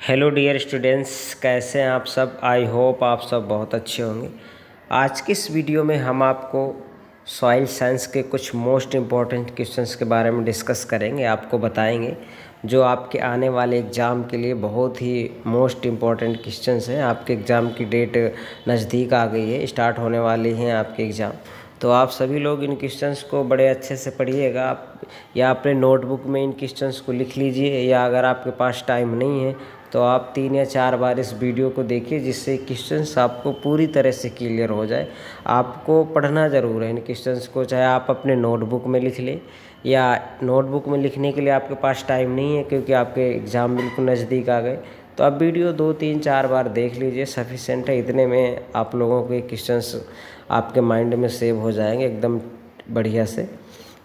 Hello dear students, कैसे हैं आप सब। आई होप आप सब बहुत अच्छे होंगे। आज की इस वीडियो में हम आपको सॉइल साइंस के कुछ मोस्ट इम्पॉर्टेंट क्वेश्चंस के बारे में डिस्कस करेंगे, आपको बताएंगे जो आपके आने वाले एग्ज़ाम के लिए बहुत ही मोस्ट इम्पॉर्टेंट क्वेश्चंस हैं। आपके एग्ज़ाम की डेट नज़दीक आ गई है, स्टार्ट होने वाली हैं आपके एग्ज़ाम। तो आप सभी लोग इन क्वेश्चंस को बड़े अच्छे से पढ़िएगा, आप या अपने नोटबुक में इन क्वेश्चंस को लिख लीजिए, या अगर आपके पास टाइम नहीं है तो आप 3 या 4 बार इस वीडियो को देखिए, जिससे क्वेश्चंस आपको पूरी तरह से क्लियर हो जाए। आपको पढ़ना ज़रूर है इन क्वेश्चंस को, चाहे आप अपने नोटबुक में लिख लें या नोटबुक में लिखने के लिए आपके पास टाइम नहीं है क्योंकि आपके एग्ज़ाम बिल्कुल नज़दीक आ गए, तो आप वीडियो 2, 3, 4 बार देख लीजिए, सफिशेंट है। इतने में आप लोगों के क्वेश्चंस आपके माइंड में सेव हो जाएंगे एकदम बढ़िया से।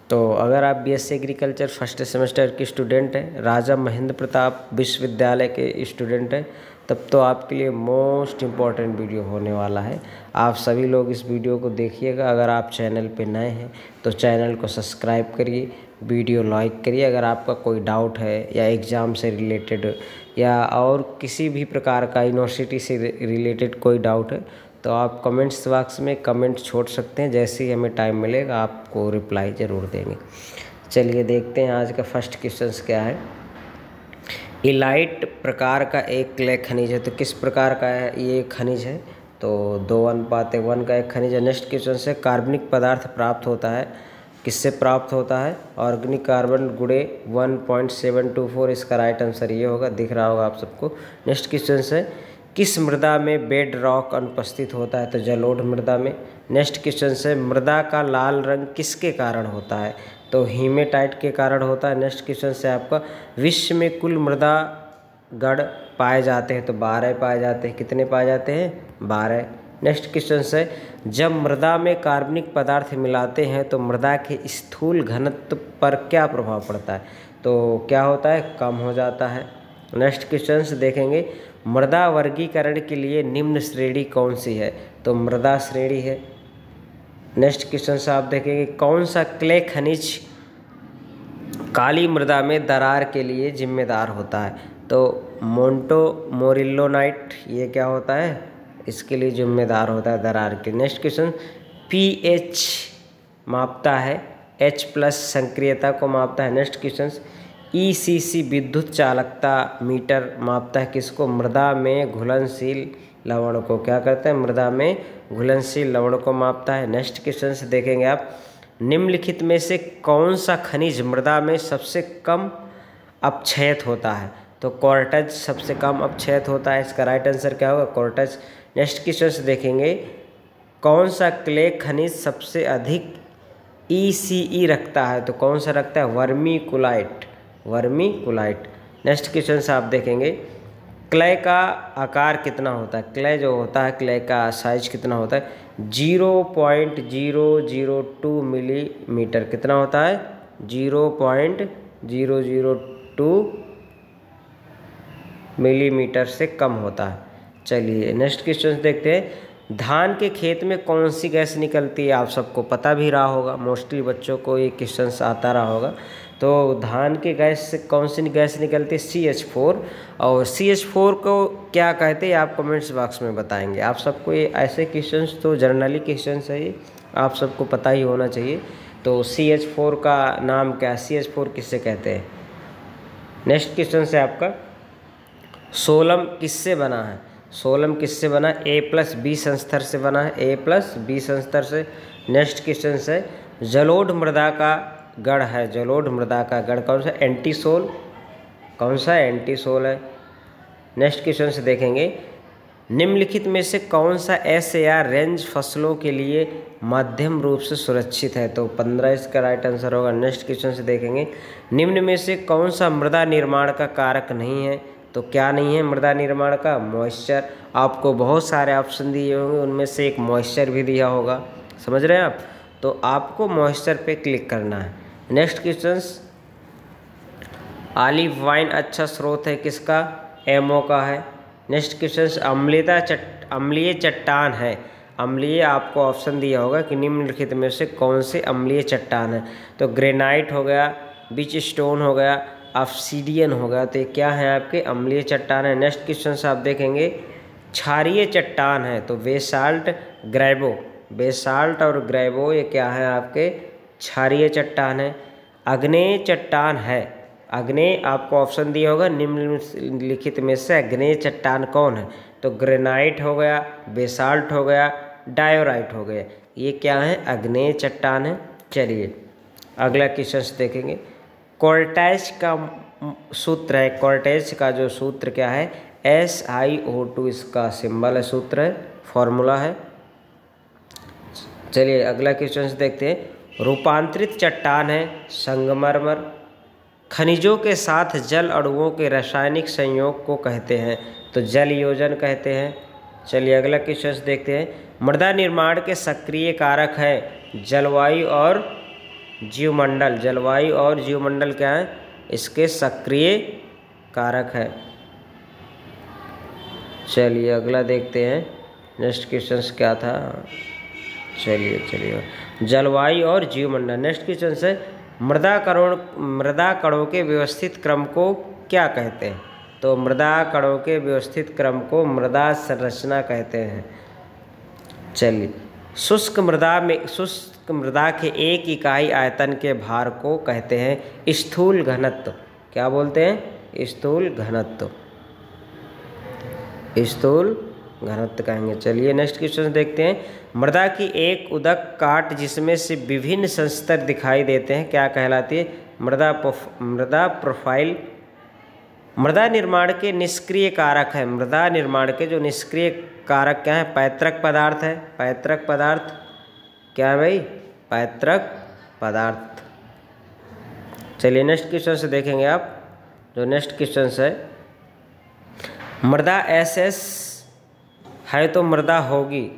तो अगर आप बीएससी एग्रीकल्चर फर्स्ट सेमेस्टर के स्टूडेंट हैं, राजा महेंद्र प्रताप विश्वविद्यालय के स्टूडेंट हैं, तब तो आपके लिए मोस्ट इम्पॉर्टेंट वीडियो होने वाला है। आप सभी लोग इस वीडियो को देखिएगा। अगर आप चैनल पे नए हैं तो चैनल को सब्सक्राइब करिए, वीडियो लाइक करिए। अगर आपका कोई डाउट है या एग्ज़ाम से रिलेटेड या और किसी भी प्रकार का यूनिवर्सिटी से रिलेटेड कोई डाउट है तो आप कमेंट्स बॉक्स में कमेंट छोड़ सकते हैं। जैसे ही हमें टाइम मिलेगा आपको रिप्लाई ज़रूर देंगे। चलिए देखते हैं आज का फर्स्ट क्वेश्चन क्या है। इलाइट प्रकार का एक क्ले खनिज है, तो किस प्रकार का है ये खनिज है? तो 2:1 का एक खनिज है। नेक्स्ट क्वेश्चन से कार्बनिक पदार्थ प्राप्त होता है, किससे प्राप्त होता है? ऑर्गेनिक कार्बन गुणे 1.724, इसका राइट आंसर ये होगा, दिख रहा होगा आप सबको। नेक्स्ट क्वेश्चन से किस मृदा में बेड रॉक अनुपस्थित होता है? तो जलोढ़ मृदा में। नेक्स्ट क्वेश्चन से मृदा का लाल रंग किसके कारण होता है? तो हीमेटाइट के कारण होता है। नेक्स्ट क्वेश्चन से आपका विश्व में कुल मृदा गण पाए जाते हैं, तो 12 पाए जाते हैं। कितने पाए जाते हैं? 12। नेक्स्ट क्वेश्चन से जब मृदा में कार्बनिक पदार्थ मिलाते हैं तो मृदा के स्थूल घनत्व पर क्या प्रभाव पड़ता है? तो क्या होता है? कम हो जाता है। नेक्स्ट क्वेश्चन से देखेंगे मृदा वर्गीकरण के लिए निम्न श्रेणी कौन सी है? तो मृदा श्रेणी है। नेक्स्ट क्वेश्चन से आप देखेंगे कौन सा क्ले खनिज काली मृदा में दरार के लिए जिम्मेदार होता है? तो मोंटोमोरिल्लोनाइट ये क्या होता है? इसके लिए जिम्मेदार होता है दरार के। नेक्स्ट क्वेश्चन पीएच मापता है, H+ सक्रियता को मापता है। नेक्स्ट क्वेश्चन ECC विद्युत चालकता मीटर मापता है किसको? मृदा में घुलनशील लवण को। क्या करता है? मृदा में घुलनशील लवण को मापता है। नेक्स्ट क्वेश्चन से देखेंगे आप निम्नलिखित में से कौन सा खनिज मृदा में सबसे कम अपक्षयित होता है? तो क्वार्ट्ज सबसे कम अपक्षयित होता है, इसका राइट आंसर क्या होगा? क्वार्ट्ज। नेक्स्ट क्वेश्चन से देखेंगे कौन सा क्ले खनिज सबसे अधिक ECE रखता है? तो कौन सा रखता है? वर्मीकुलाइट। नेक्स्ट क्वेश्चन से आप देखेंगे क्ले का आकार कितना होता है? क्ले जो होता है, क्ले का साइज कितना होता है? 0.002 मिलीमीटर। कितना होता है? 0.002 मिलीमीटर से कम होता है। चलिए नेक्स्ट क्वेश्चन देखते हैं धान के खेत में कौन सी गैस निकलती है? आप सबको पता भी रहा होगा, मोस्टली बच्चों को ये क्वेश्चन आता रहा होगा। तो धान के गैस से कौन सी गैस निकलती है? CH4। और CH4 को क्या कहते हैं आप कमेंट्स बॉक्स में बताएंगे। आप सबको ये ऐसे क्वेश्चंस तो जर्नली क्वेश्चंस है, ये आप सबको पता ही होना चाहिए। तो CH4 का नाम क्या है? CH4 किससे कहते हैं? नेक्स्ट क्वेश्चन से आपका सोलम किससे बना है? सोलम किससे बना? A+B संस्तर से बना है, A+B संस्तर से। नेक्स्ट क्वेश्चन से जलोढ़ मृदा का गढ़ है, जलोढ़ मृदा का गढ़ कौन सा? एंटीसोल। कौन सा? एंटीसोल है। नेक्स्ट क्वेश्चन से देखेंगे निम्नलिखित में से कौन सा SAR रेंज फसलों के लिए मध्यम रूप से सुरक्षित है? तो 15 इसका राइट आंसर होगा। नेक्स्ट क्वेश्चन से देखेंगे निम्न में से कौन सा मृदा निर्माण का कारक नहीं है? तो क्या नहीं है मृदा निर्माण का? मॉइस्चर। आपको बहुत सारे ऑप्शन दिए होंगे, उनमें से एक मॉइस्चर भी दिया होगा, समझ रहे हैं आप? तो आपको मॉइस्चर पे क्लिक करना है। नेक्स्ट क्वेश्चन ऑलिव वाइन अच्छा स्रोत है किसका? MO का है। नेक्स्ट क्वेश्चन अम्लीय चट्टान है, अम्लीय आपको ऑप्शन दिया होगा कि निम्नलिखित में से कौन से अम्लीय चट्टान है? तो ग्रेनाइट हो गया, बीच स्टोन हो गया, ऑब्सीडियन हो गया, तो ये क्या है आपके अम्लीय चट्टान है। नेक्स्ट क्वेश्चन से आप देखेंगे क्षारीय चट्टान है, तो बेसाल्ट ग्रेवो, बेसाल्ट और ग्रेवो ये क्या है आपके क्षारीय चट्टान है। आग्नेय चट्टान है, आग्नेय आपको ऑप्शन दिया होगा निम्नलिखित में से आग्नेय चट्टान कौन है, तो ग्रेनाइट हो गया, बेसाल्ट हो गया, डायोराइट हो गया, ये क्या है आग्नेय चट्टान है। चलिए अगला क्वेश्चन देखेंगे। कोर्टेज का सूत्र है, कोर्टेज का जो सूत्र क्या है SiO2 इसका सिंबल है, सूत्र है, फॉर्मूला है। चलिए अगला क्वेश्चन देखते हैं। रूपांतरित चट्टान है संगमरमर, खनिजों के साथ जल अणुओं के रासायनिक संयोग को कहते हैं, तो जल योजन कहते हैं। चलिए अगला क्वेश्चन देखते हैं। मृदा निर्माण के सक्रिय कारक है जलवायु और जीवमंडल, जलवायु और जीवमंडल क्या है इसके सक्रिय कारक है। चलिए अगला देखते हैं नेक्स्ट क्वेश्चन क्या था। चलिए जलवायु और जीवमंडल। नेक्स्ट क्वेश्चन से मृदा कणों के व्यवस्थित क्रम को क्या कहते हैं, तो मृदा कणों के व्यवस्थित क्रम को मृदा संरचना कहते हैं। चलिए शुष्क मृदा के एक इकाई आयतन के भार को कहते हैं स्थूल घनत्व, क्या बोलते हैं स्थूल घनत्व, स्थूल घनत्व कहेंगे। चलिए नेक्स्ट क्वेश्चन देखते हैं। मृदा की एक उदक काट जिसमें से विभिन्न संस्तर दिखाई देते हैं क्या कहलाती है, मृदा प्रोफाइल। मृदा निर्माण के निष्क्रिय कारक है, मृदा निर्माण के जो निष्क्रिय कारक क्या है पैतृक पदार्थ है, पैतृक पदार्थ क्या है भाई पैतृक पदार्थ। चलिए नेक्स्ट क्वेश्चन से देखेंगे आप, जो नेक्स्ट क्वेश्चन है मृदा SS है तो मृदा होगी,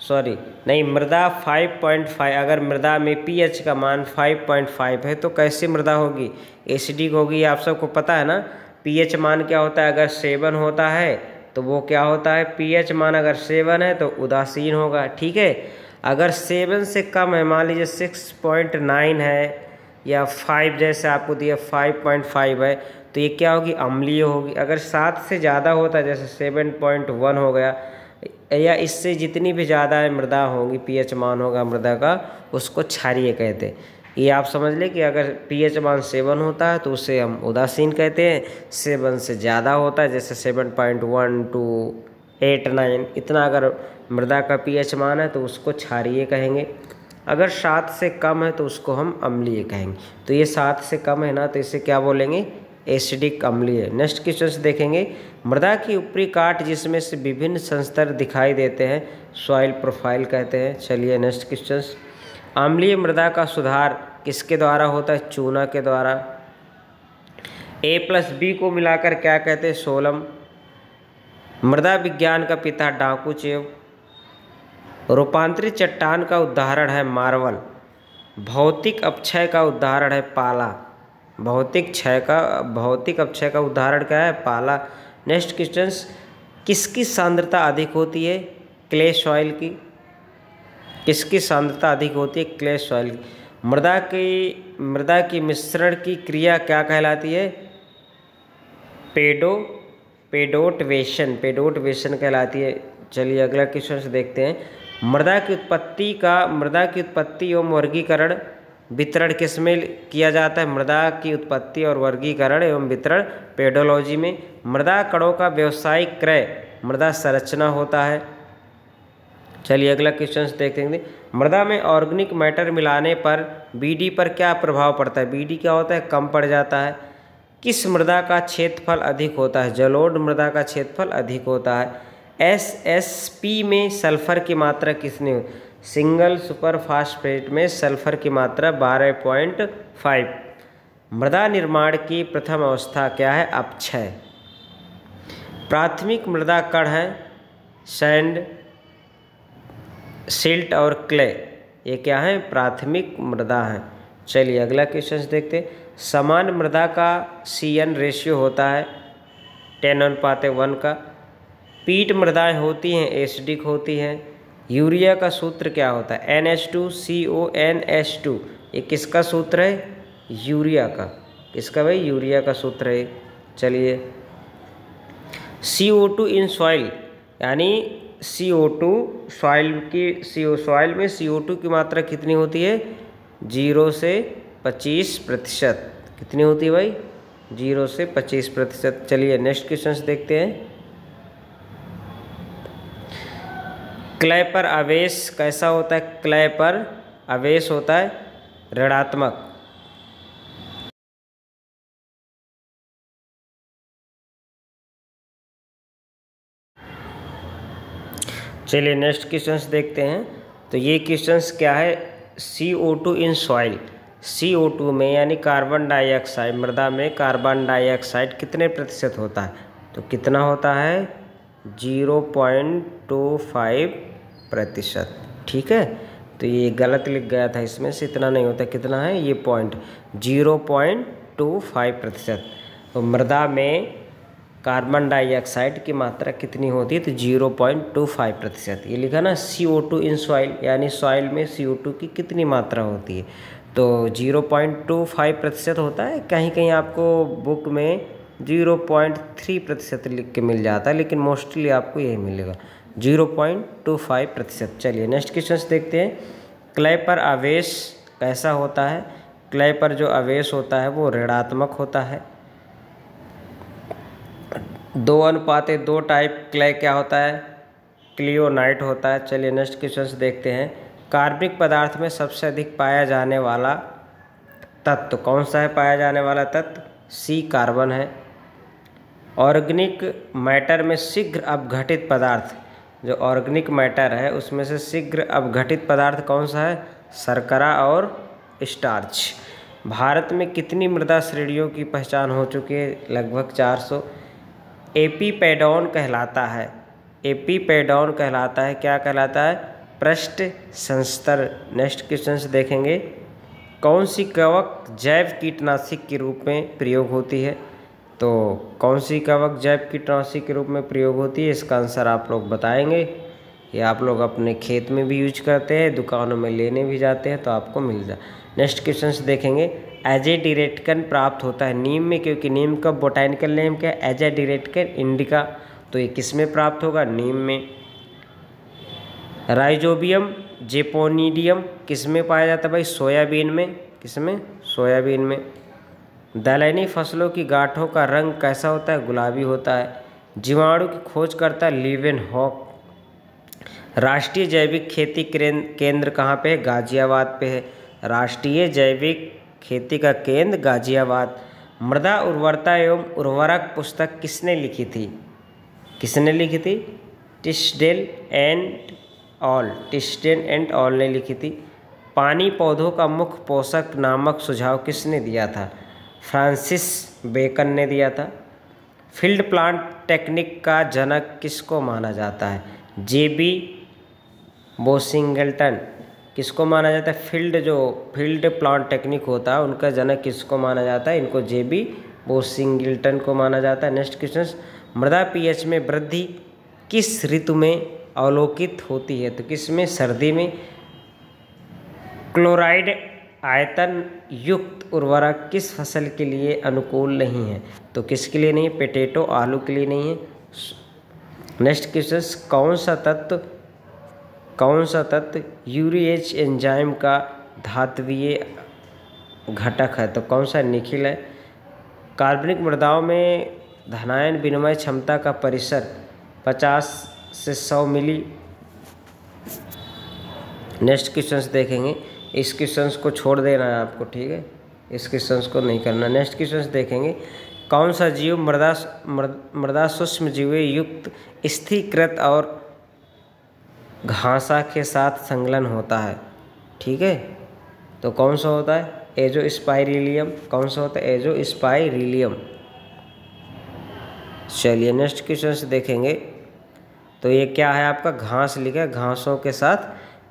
सॉरी नहीं मृदा 5.5, अगर मृदा में pH का मान 5.5 है तो कैसे मृदा होगी एसिडिक होगी। आप सबको पता है ना pH मान क्या होता है, अगर 7 होता है तो वो क्या होता है pH मान अगर 7 है तो उदासीन होगा, ठीक है। अगर 7 से कम है, मान लीजिए 6.9 है या 5 जैसे आपको दिया 5.5 है तो ये क्या होगी अम्लीय होगी। अगर 7 से ज़्यादा होता है जैसे 7.1 हो गया या इससे जितनी भी ज़्यादा है मृदा होगी pH मान होगा मृदा का उसको क्षारीय कहते हैं। ये आप समझ लें कि अगर pH मान 7 होता है तो उसे हम उदासीन कहते हैं, 7 से ज़्यादा होता है जैसे 7.1 to 8, 9 इतना अगर मृदा का pH मान है तो उसको क्षारीय कहेंगे। अगर 7 से कम है तो उसको हम अम्लीय कहेंगे। तो ये 7 से कम है ना तो इसे क्या बोलेंगे एसिडिक अम्लीय। नेक्स्ट क्वेश्चन देखेंगे। मृदा की ऊपरी काट जिसमें से विभिन्न संस्तर दिखाई देते हैं सॉइल प्रोफाइल कहते हैं। चलिए नेक्स्ट क्वेश्चन। अम्लीय मृदा का सुधार किसके द्वारा होता है, चूना के द्वारा। A+B को मिलाकर क्या कहते हैं, सोलम। मृदा विज्ञान का पिता डाकुचेव। रूपांतरित चट्टान का उदाहरण है मार्बल। भौतिक अपक्षय का उदाहरण है पाला। भौतिक अपक्षय का उदाहरण क्या है, पाला। Next question. किसकी सांद्रता अधिक होती है, क्ले सॉइल की। किसकी सांद्रता अधिक होती है, क्ले सॉइल की। मृदा की मिश्रण की क्रिया क्या कहलाती है, पेडोटवेशन कहलाती है। चलिए अगला क्वेश्चन देखते हैं। मृदा की उत्पत्ति एवं वर्गीकरण वितरण किसमें किया जाता है, मृदा की उत्पत्ति और वर्गीकरण एवं वितरण पेडोलॉजी में। मृदा कणों का व्यावसायिक क्रय मृदा संरचना होता है। चलिए अगला क्वेश्चन देखते हैं। मृदा में ऑर्गेनिक मैटर मिलाने पर BD पर क्या प्रभाव पड़ता है, BD क्या होता है कम पड़ जाता है। किस मृदा का क्षेत्रफल अधिक होता है, जलोढ़ मृदा का क्षेत्रफल अधिक होता है। SSP में सल्फर की मात्रा कितनी, सिंगल सुपर फास्फेट में सल्फर की मात्रा 12.5। मृदा निर्माण की प्रथम अवस्था क्या है, अपक्षय। प्राथमिक मृदा कण है सैंड, सिल्ट और क्ले, ये क्या है प्राथमिक मृदा है। चलिए अगला क्वेश्चन देखते हैं। समान मृदा का CN रेशियो होता है 10:1 का। पीट मृदाएं होती हैं एसिडिक होती हैं। यूरिया का सूत्र क्या होता है, NH2CONH2, ये किसका सूत्र है, यूरिया का। किसका भाई? यूरिया का सूत्र है। चलिए, CO2 इन सॉइल, यानी CO2 सॉइल में CO2 की मात्रा कितनी होती है? 0 से 25%। कितनी होती है भाई? 0 से 25%। चलिए नेक्स्ट क्वेश्चन देखते हैं। क्लय पर आवेश कैसा होता है? क्लय पर आवेश होता है ऋणात्मक। चलिए नेक्स्ट क्वेश्चंस देखते हैं। तो ये क्वेश्चंस क्या है? CO2 इन सॉइल, CO2 में यानी कार्बन डाइऑक्साइड, मृदा में कार्बन डाइऑक्साइड कितने प्रतिशत होता है? तो कितना होता है? 0.25%। ठीक है, तो ये गलत लिख गया था, इसमें से इतना नहीं होता। कितना है ये? 0.25%। तो मृदा में कार्बन डाइऑक्साइड की मात्रा कितनी होती है? तो 0.25%। ये लिखा ना, CO2 इन सॉइल, यानी सॉइल में CO2 की कितनी मात्रा होती है? तो 0.25% होता है। कहीं कहीं आपको बुक में 0.3% लिख के मिल जाता है, लेकिन मोस्टली आपको यही मिलेगा 0.25%। चलिए नेक्स्ट क्वेश्चन देखते हैं। क्लय पर आवेश कैसा होता है? क्लय पर जो आवेश होता है वो ऋणात्मक होता है। 2:2 टाइप क्ले क्या होता है? क्लियोनाइट होता है। चलिए नेक्स्ट क्वेश्चन देखते हैं। कार्बनिक पदार्थ में सबसे अधिक पाया जाने वाला तत्व कौन सा है? पाया जाने वाला तत्व C कार्बन है। ऑर्गेनिक मैटर में शीघ्र अपघटित पदार्थ, जो ऑर्गेनिक मैटर है उसमें से शीघ्र अपघटित पदार्थ कौन सा है? शर्करा और स्टार्च। भारत में कितनी मृदा श्रेणियों की पहचान हो चुकी है? लगभग 400। एपीपैडॉन कहलाता है, एपीपैडॉन कहलाता है, क्या कहलाता है? पृष्ठ संस्तर। नेक्स्ट क्वेश्चन देखेंगे। कौन सी कवक जैव कीटनाशक के रूप में प्रयोग होती है? तो कौन सी कवक जैव कीटनाशक के रूप में प्रयोग होती है? इसका आंसर आप लोग बताएंगे। ये आप लोग अपने खेत में भी यूज करते हैं, दुकानों में लेने भी जाते हैं तो आपको मिल जाए। नेक्स्ट क्वेश्चन देखेंगे। एजेडिरेक्टिन प्राप्त होता है नीम में, क्योंकि नीम का बोटैनिकल नेम क्या है? एजेडिरेक्टिन इंडिका। तो ये किस में प्राप्त होगा? नीम में। राइजोबियम जेपोनिडियम किस में पाया जाता है भाई? सोयाबीन में। किस में? सोयाबीन में। दलहनी फसलों की गांठों का रंग कैसा होता है? गुलाबी होता है। जीवाणु की खोज करता है लीवेनहॉक। राष्ट्रीय जैविक खेती केंद्र कहाँ पे है? गाजियाबाद पे है। राष्ट्रीय जैविक खेती का केंद्र गाजियाबाद। मृदा उर्वरता एवं उर्वरक पुस्तक किसने लिखी थी? किसने लिखी थी? टिस्डेल एंड ऑल ने लिखी थी। पानी पौधों का मुख्य पोषक नामक सुझाव किसने दिया था? फ्रांसिस बेकन ने दिया था। फील्ड प्लांट टेक्निक का जनक किसको माना जाता है? JB बोसिंगटन। किसको माना जाता है? फील्ड प्लांट टेक्निक होता है उनका जनक किसको माना जाता है? इनको JB बोसिंगटन को माना जाता है। Next question. मृदा pH में वृद्धि किस ऋतु में अवलोकित होती है? तो किस में? सर्दी में। क्लोराइड आयतन युक्त उर्वरक किस फसल के लिए अनुकूल नहीं है? तो किसके लिए नहीं है? पोटैटो, आलू के लिए नहीं है। Next question. कौन सा तत्व यूरिएज एंजाइम का धात्वीय घटक है? तो कौन सा? निखिल है। कार्बनिक मृदाओं में धनायन विनिमय क्षमता का परिसर 50 से 100 मिली। नेक्स्ट क्वेश्चन देखेंगे। इस क्वेश्चन को छोड़ देना है आपको, ठीक है, इस क्वेश्चन को नहीं करना। नेक्स्ट क्वेश्चन देखेंगे। कौन सा जीव मृदा सूक्ष्म जीव युक्त स्थिरीकृत और घासा के साथ संलग्न होता है? ठीक है, तो कौन सा होता है? एजोस्पाइरिलियम। कौन सा होता है? एजोस्पाइरिलियम। चलिए नेक्स्ट क्वेश्चन देखेंगे। तो ये क्या है आपका? घास लिखा है। घासों के साथ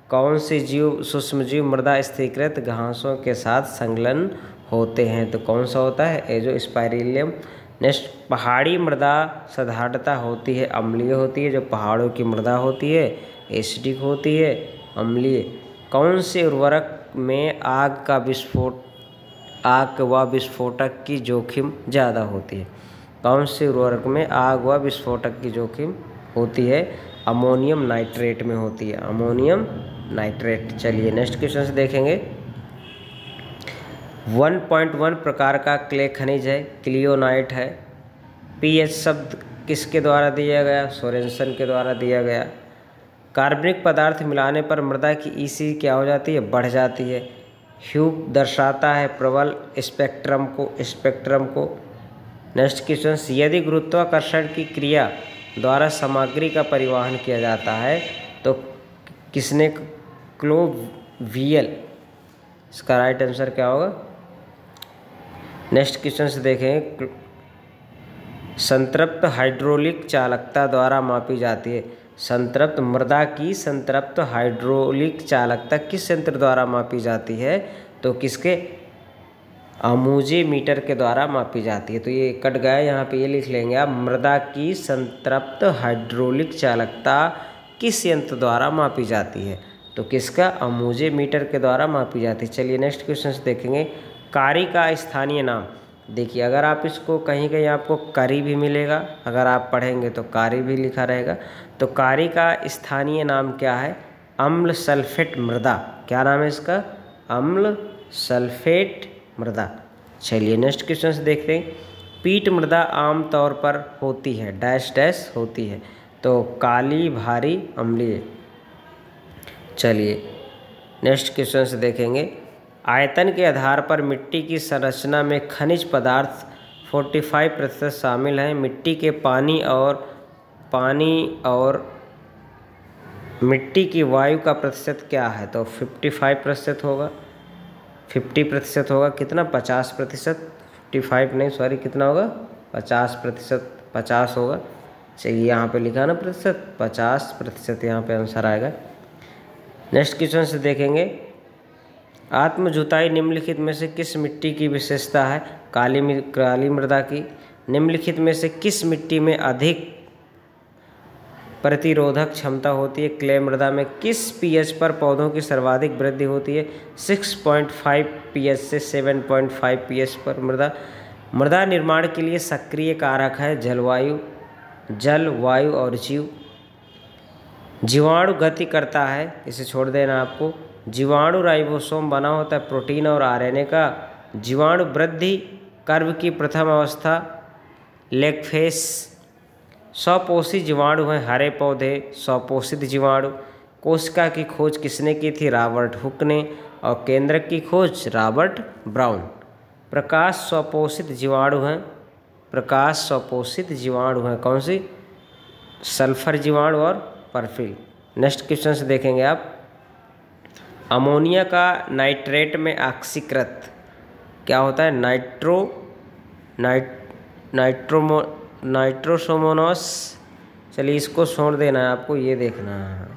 कौन से जीव, सूक्ष्म जीव मृदा स्थिरीकृत घासों के साथ संलग्न होते हैं? तो कौन सा होता है? एजोस्पाइरिलियम। नेक्स्ट। पहाड़ी मृदा साधारणतः होती है अम्लीय होती है। जो पहाड़ों की मृदा होती है एसिडिक होती है, अम्लीय। कौन से उर्वरक में आग का विस्फोट आग व विस्फोटक की जोखिम ज़्यादा होती है? कौन से उर्वरक में आग व विस्फोटक की जोखिम होती है? अमोनियम नाइट्रेट में होती है, अमोनियम नाइट्रेट। चलिए नेक्स्ट क्वेश्चन से देखेंगे। 1.1 प्रकार का क्ले खनिज है, क्लियोनाइट है। पीएच शब्द किसके द्वारा दिया गया? सोरेनसन के द्वारा दिया गया। कार्बनिक पदार्थ मिलाने पर मृदा की ईसी क्या हो जाती है? बढ़ जाती है। ह्यूग दर्शाता है प्रबल स्पेक्ट्रम को। नेक्स्ट क्वेश्चन, यदि गुरुत्वाकर्षण की क्रिया द्वारा सामग्री का परिवहन किया जाता है तो किसने? क्लोवियल। इसका राइट आंसर क्या होगा? नेक्स्ट क्वेश्चन से देखें। संतृप्त हाइड्रोलिक चालकता द्वारा मापी जाती है। संतृप्त मृदा की संतृप्त हाइड्रोलिक चालकता किस यंत्र द्वारा मापी जाती है? तो किसके? अमूजे मीटर के द्वारा मापी जाती है। तो ये कट गया, यहाँ पे ये लिख लेंगे आप, मृदा की संतृप्त हाइड्रोलिक चालकता किस यंत्र द्वारा मापी जाती है? तो किसका? अमूजे मीटर के द्वारा मापी जाती है। चलिए नेक्स्ट क्वेश्चन से देखेंगे। कारी का स्थानीय नाम। देखिए अगर आप इसको कहीं कहीं आपको करी भी मिलेगा, अगर आप पढ़ेंगे तो कारी भी लिखा रहेगा। तो कारी का स्थानीय नाम क्या है? अम्ल सल्फेट मृदा। क्या नाम है इसका? अम्ल सल्फेट मृदा। चलिए नेक्स्ट क्वेश्चन से देखते हैं। पीट मृदा आमतौर पर होती है डैश डैश होती है। तो काली, भारी, अम्लीय। चलिए नेक्स्ट क्वेश्चन से देखेंगे। आयतन के आधार पर मिट्टी की संरचना में खनिज पदार्थ 45% शामिल हैं। मिट्टी के पानी और मिट्टी की वायु का प्रतिशत क्या है? तो 55% होगा, 50% होगा। कितना? 50%। 55 नहीं, सॉरी, कितना होगा? 50%, 50 होगा। चलिए यहाँ पे लिखा ना प्रतिशत, 50% यहाँ पे आंसर आएगा। नेक्स्ट क्वेश्चन से देखेंगे। आत्म जुताई निम्नलिखित में से किस मिट्टी की विशेषता है? काली मृदा की। निम्नलिखित में से किस मिट्टी में अधिक प्रतिरोधक क्षमता होती है? क्ले मृदा में। किस पीएच पर पौधों की सर्वाधिक वृद्धि होती है? 6.5 पीएच से 7.5 पीएच पर। मृदा निर्माण के लिए सक्रिय कारक है जल, वायु और जीव। जीवाणु गति करता है, इसे छोड़ देना आपको। जीवाणु राइबोसोम बना होता है प्रोटीन और आरएनए का। जीवाणु वृद्धि कर्व की प्रथम अवस्था लेग फेस। स्वपोषी जीवाणु हैं हरे पौधे, स्वपोषित जीवाणु। कोशिका की खोज किसने की थी? रॉबर्ट हुक ने। और केंद्रक की खोज रॉबर्ट ब्राउन। प्रकाश स्वपोषित जीवाणु हैं, प्रकाश स्वपोषित जीवाणु हैं। कौन सी? सल्फर जीवाणु और परफिल। नेक्स्ट क्वेश्चन से देखेंगे आप। अमोनिया का नाइट्रेट में ऑक्सीकृत क्या होता है? नाइट्रोसोमोनास। चलिए इसको छोड़ देना है आपको, ये देखना है।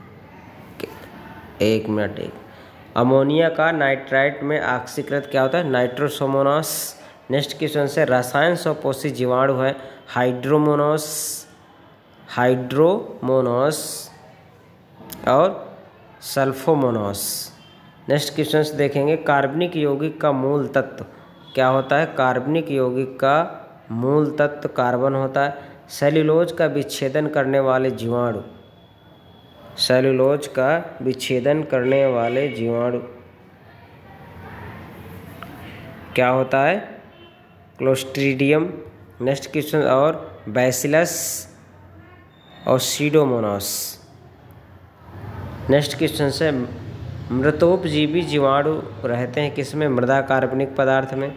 एक मिनट। अमोनिया का नाइट्राइट में ऑक्सीकृत क्या होता है? नाइट्रोसोमोनास। नेक्स्ट क्वेश्चन से रसायन स्वपोषी जीवाणु है हाइड्रोमोनास और सल्फोमोनास। नेक्स्ट क्वेश्चन से देखेंगे। कार्बनिक यौगिक का मूल तत्व क्या होता है? कार्बनिक यौगिक का मूल तत्व कार्बन होता है। सेल्यूलोज का विच्छेदन करने वाले जीवाणु, सेल्यूलोज का विच्छेदन करने वाले जीवाणु क्या होता है? क्लोस्ट्रीडियम। नेक्स्ट क्वेश्चन और बैसिलस और सीडोमोनास। नेक्स्ट क्वेश्चन से मृतोपजीवी जीवाणु रहते हैं किसमें? मृदा कार्बनिक पदार्थ में।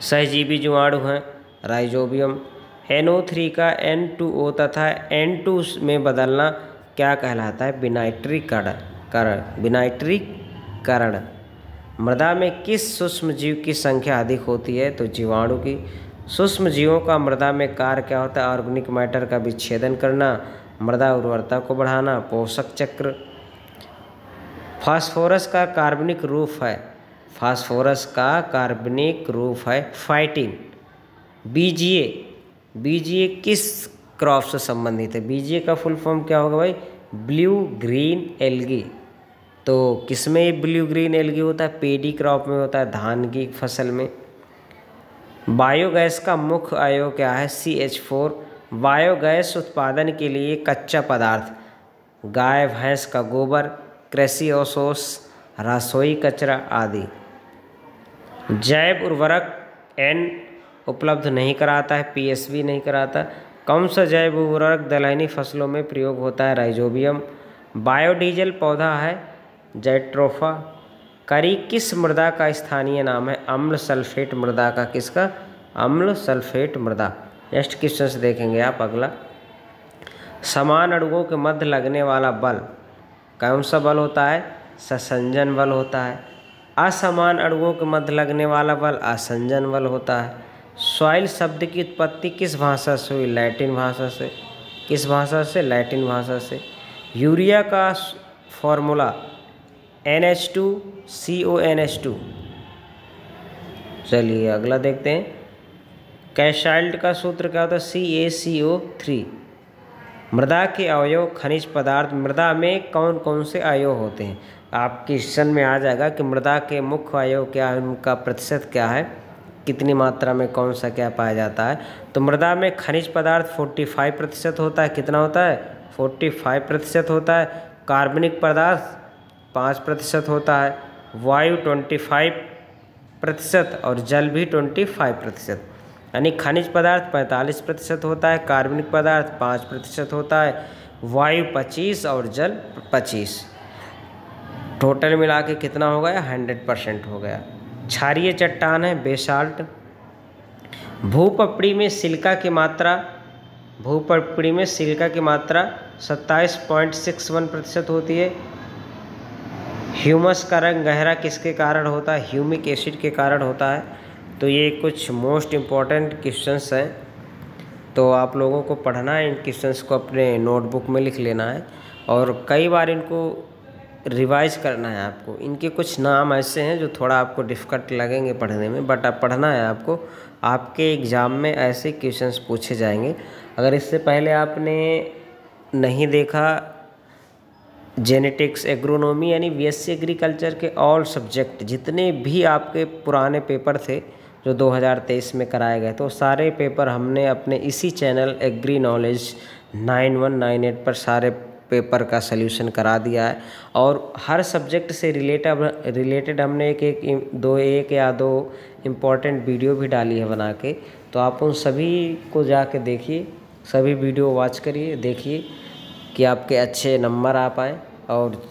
सहजीवी जीवाणु हैं राइजोबियम। NO3 का N2O तथा N2 में बदलना क्या कहलाता है? विनाइट्रीकरण। मृदा में किस सूक्ष्म जीव की संख्या अधिक होती है? तो जीवाणु की। सूक्ष्म जीवों का मृदा में कार्य क्या होता है? ऑर्गेनिक मैटर का विच्छेदन करना, मृदा उर्वरता को बढ़ाना, पोषक चक्र। फास्फोरस का कार्बनिक रूप है, फास्फोरस का कार्बनिक रूप है फाइटिन। बीजीए किस क्रॉप से संबंधित है? बीजीए का फुल फॉर्म क्या होगा भाई? Blue green algae. तो किस में ब्लू ग्रीन एल्गी होता है? पेडी क्रॉप में होता है, धान की फसल में। बायोगैस का मुख्य अवयव क्या है? CH4। बायोगैस उत्पादन के लिए कच्चा पदार्थ गाय भैंस का गोबर, कृषि अवशेष, रसोई कचरा आदि। जैव उर्वरक N उपलब्ध नहीं कराता है, PSB नहीं कराता। कौन सा जैव उर्वरक दलहनी फसलों में प्रयोग होता है? राइजोबियम। बायोडीजल पौधा है, जैट्रोफा। करी किस मृदा का स्थानीय नाम है? अम्ल सल्फेट मृदा का। किसका? अम्ल सल्फेट मृदा। नेक्स्ट क्वेश्चन देखेंगे आप अगला। समान अणुओं के मध्य लगने वाला बल कौन सा बल होता है? संसंजन बल होता है। असमान अणुओं के मध्य लगने वाला बल असंजन बल होता है। सॉइल शब्द की उत्पत्ति किस भाषा से हुई? लैटिन भाषा से। किस भाषा से? लैटिन भाषा से। यूरिया का फॉर्मूला NH2CONH2। चलिए अगला देखते हैं। कैल्साइट का सूत्र क्या होता है? CaCO3। मृदा के अवयव खनिज पदार्थ। मृदा में कौन कौन से अवयव होते हैं? आपके क्वेश्चन में आ जाएगा कि मृदा के मुख्य अवयव क्या है, उनका प्रतिशत क्या है, कितनी मात्रा में कौन सा क्या पाया जाता है। तो मृदा में खनिज पदार्थ 45% होता है। कितना होता है? 45% होता है। कार्बनिक पदार्थ 5% होता है। वायु 25% और जल भी 25%। यानी खनिज पदार्थ 45% होता है, कार्बनिक पदार्थ 5% होता है, वायु 25 और जल 25। टोटल मिला के कितना हो गया? 100% हो गया। क्षारीय चट्टान है, बेसाल्ट। भूपपड़ी में सिलिका की मात्रा 27.61% होती है। ह्यूमस का रंग गहरा किसके कारण होता है? ह्यूमिक एसिड के कारण होता है। तो ये कुछ मोस्ट इम्पॉर्टेंट क्वेश्चंस हैं, तो आप लोगों को पढ़ना है। इन क्वेश्चंस को अपने नोटबुक में लिख लेना है और कई बार इनको रिवाइज करना है आपको। इनके कुछ नाम ऐसे हैं जो थोड़ा आपको डिफ़िकल्ट लगेंगे पढ़ने में, बट अब पढ़ना है आपको। आपके एग्ज़ाम में ऐसे क्वेश्चंस पूछे जाएंगे। अगर इससे पहले आपने नहीं देखा जेनेटिक्स, एग्रोनॉमी यानी BSc एग्रीकल्चर के ऑल सब्जेक्ट जितने भी आपके पुराने पेपर थे जो 2023 में कराए गए, तो सारे पेपर हमने अपने इसी चैनल एग्री नॉलेज 9198 पर सारे पेपर का सल्यूशन करा दिया है। और हर सब्जेक्ट से रिलेटेड हमने एक या दो इम्पॉर्टेंट वीडियो भी डाली है बना के। तो आप उन सभी को जाके देखिए, सभी वीडियो वॉच करिए, देखिए कि आपके अच्छे नंबर आ पाएँ और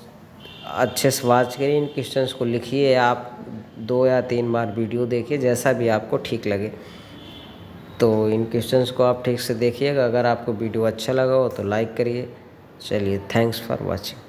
अच्छे से वॉच करिए। इन क्वेश्चंस को लिखिए, आप 2 या 3 बार वीडियो देखिए, जैसा भी आपको ठीक लगे। तो इन क्वेश्चंस को आप ठीक से देखिएगा। अगर आपको वीडियो अच्छा लगा हो तो लाइक करिए। चलिए, थैंक्स फॉर वॉचिंग।